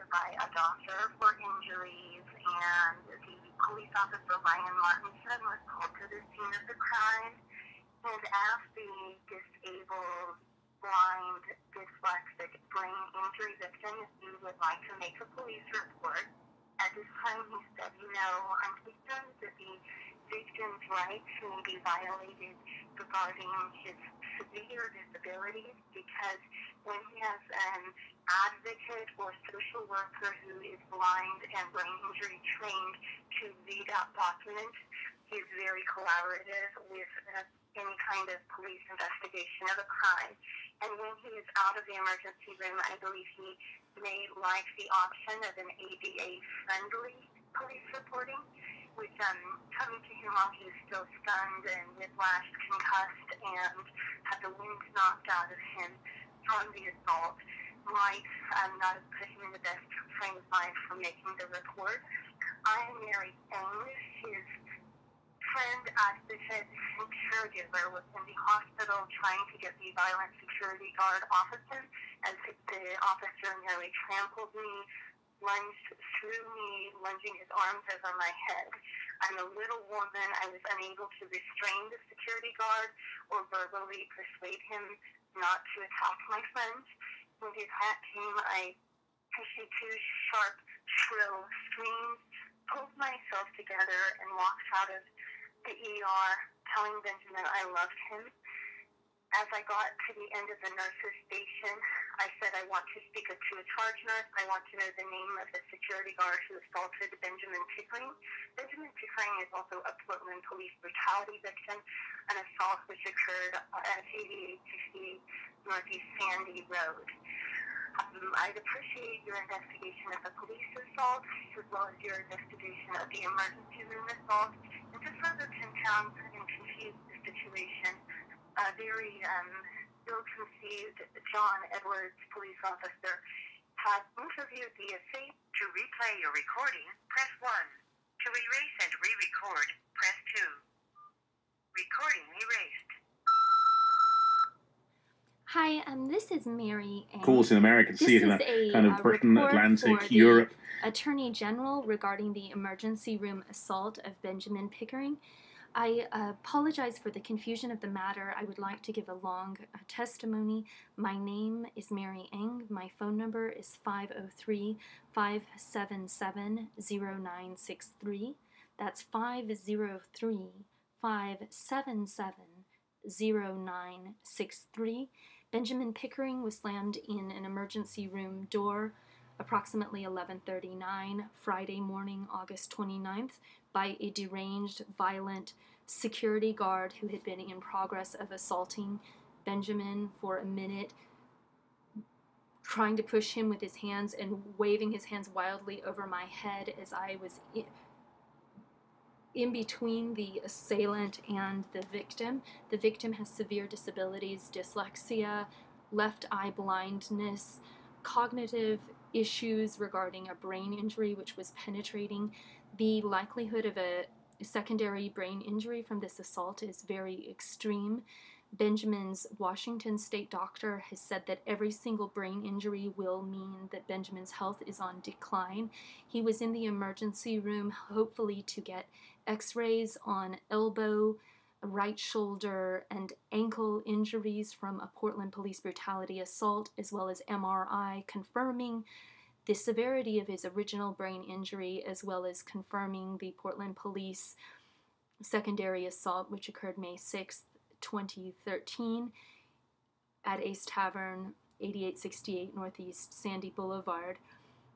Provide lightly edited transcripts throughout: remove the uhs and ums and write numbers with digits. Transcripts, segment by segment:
by a doctor for injuries, and the police officer, Ryan Martinson, was called to the scene of the crime and asked the disabled, blind, dyslexic brain injury victim if he would like to make a police report. At this time, he said, I'm concerned that the victim's rights may be violated regarding his severe disabilities, because when he has an advocate or social worker who is blind and brain injury trained to read out documents, he's very collaborative with any kind of police investigation of a crime. And when he is out of the emergency room, I believe he may like the option of an ADA-friendly police reporting, which coming to him while he was still stunned and whiplashed, concussed, and had the wind knocked out of him from the assault, might not have put him in the best frame of mind for making the report. I am Mary Eng, his friend, advocate, and caregiver, was in the hospital trying to get the violent security guard off of him as the officer nearly trampled me, lunged through me, lunging his arms over my head. I'm a little woman. I was unable to restrain the security guard or verbally persuade him not to attack my friend. When the attack came, I issued two sharp, shrill screams, pulled myself together, and walked out of the ER, telling Benjamin I loved him. As I got to the end of the nurse's station, I said, I want to speak to a charge nurse. I want to know the name of the security guard who assaulted Benjamin Pickering. Benjamin Pickering is also a Portland police brutality victim, an assault which occurred at 8868 Northeast Sandy Road. I'd appreciate your investigation of the police assault, as well as your investigation of the emergency room assault, and to further confound and confuse the situation. A very ill-conceived John Edwards police officer had interviewed the estate. To replay your recording, press 1. To erase and re-record, press 2. Recording erased. Hi, this is Mary. Of course, in America, see it in a kind of Britain, Atlantic, Europe. Attorney General regarding the emergency room assault of Benjamin Pickering. I apologize for the confusion of the matter. I would like to give a long testimony. My name is Mary Eng. My phone number is 503-577-0963. That's 503-577-0963. Benjamin Pickering was slammed in an emergency room door approximately 11:39 Friday morning, August 29th, by a deranged, violent security guard who had been in progress of assaulting Benjamin for a minute, trying to push him with his hands and waving his hands wildly over my head as I was in between the assailant and the victim. The victim has severe disabilities, dyslexia, left eye blindness, cognitive issues regarding a brain injury which was penetrating. The likelihood of a secondary brain injury from this assault is very extreme. Benjamin's Washington state doctor has said that every single brain injury will mean that Benjamin's health is on decline. He was in the emergency room, hopefully to get x-rays on elbow, right shoulder, and ankle injuries from a Portland police brutality assault, as well as MRI confirming the severity of his original brain injury, as well as confirming the Portland police secondary assault, which occurred May 6th, 2013 at Ace Tavern, 8868 Northeast Sandy Boulevard.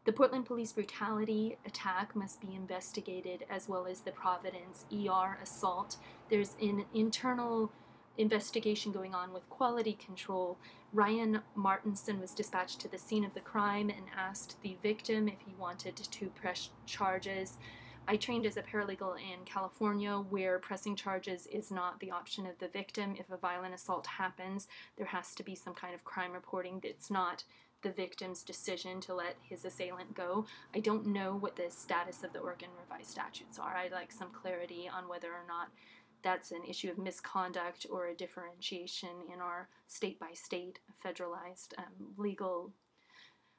The Portland police brutality attack must be investigated, as well as the Providence ER assault. There's an internal investigation going on with quality control. Ryan Martinson was dispatched to the scene of the crime and asked the victim if he wanted to press charges. I trained as a paralegal in California, where pressing charges is not the option of the victim. If a violent assault happens, there has to be some kind of crime reporting. It's not the victim's decision to let his assailant go. I don't know what the status of the Oregon revised statutes are. I'd like some clarity on whether or not that's an issue of misconduct or a differentiation in our state-by-state federalized legal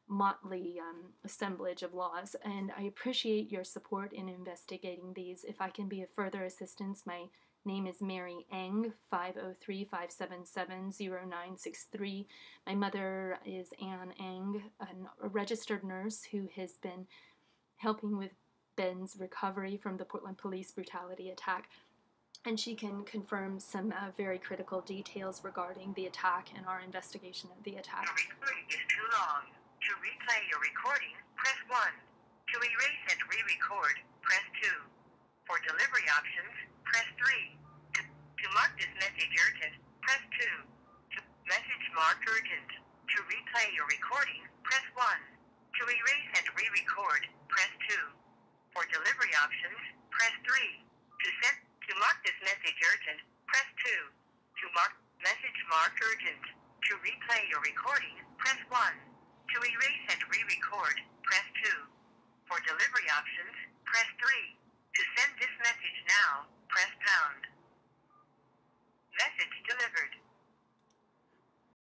motley assemblage of laws, and I appreciate your support in investigating these. If I can be of further assistance, my name is Mary Eng, 503-577-0963. My mother is Anne Eng, a registered nurse who has been helping with Ben's recovery from the Portland police brutality attack, and she can confirm some very critical details regarding the attack and our investigation of the attack. Your recording is too long. To replay your recording, press 1. To erase and re-record, press 2. For delivery options, press 3. To mark this message urgent, press 2. To message marked urgent. To replay your recording, press 1. To erase and re-record, press 2. For delivery options, press 3. To mark this message urgent, press 2. To mark message marked urgent. To replay your recording, press 1. To erase and re-record, press 2. For delivery options, press 3. To send this message now, press pound.